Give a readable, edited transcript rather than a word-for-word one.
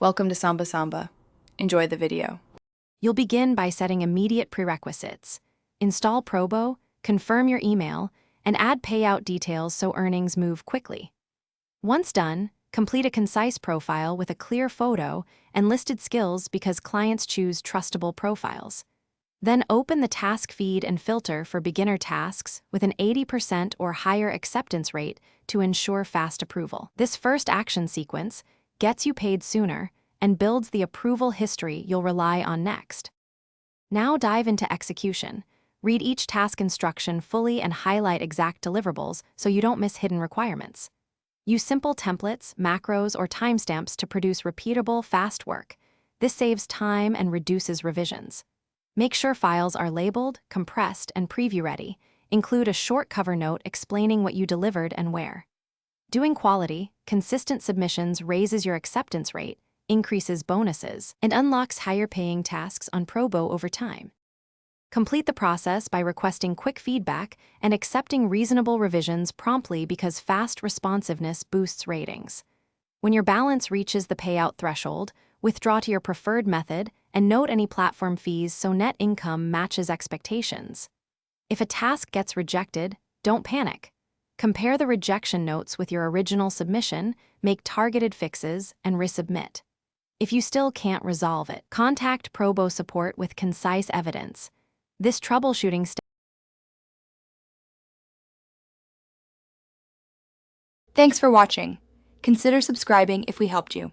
Welcome to Samba Samba. Enjoy the video. You'll begin by setting immediate prerequisites. Install Probo, confirm your email, and add payout details so earnings move quickly. Once done, complete a concise profile with a clear photo and listed skills because clients choose trustable profiles. Then open the task feed and filter for beginner tasks with an 80% or higher acceptance rate to ensure fast approval. This first action sequence gets you paid sooner and builds the approval history you'll rely on next. Now dive into execution. Read each task instruction fully and highlight exact deliverables so you don't miss hidden requirements. Use simple templates, macros, or timestamps to produce repeatable, fast work. This saves time and reduces revisions. Make sure files are labeled, compressed, and preview-ready. Include a short cover note explaining what you delivered and where. Doing quality, consistent submissions raises your acceptance rate, increases bonuses, and unlocks higher-paying tasks on Probo over time. Complete the process by requesting quick feedback and accepting reasonable revisions promptly because fast responsiveness boosts ratings. When your balance reaches the payout threshold, withdraw to your preferred method and note any platform fees so net income matches expectations. If a task gets rejected, don't panic. Compare the rejection notes with your original submission, make targeted fixes, and resubmit. If you still can't resolve it, contact Probo support with concise evidence. This troubleshooting step. Thanks for watching. Consider subscribing if we helped you.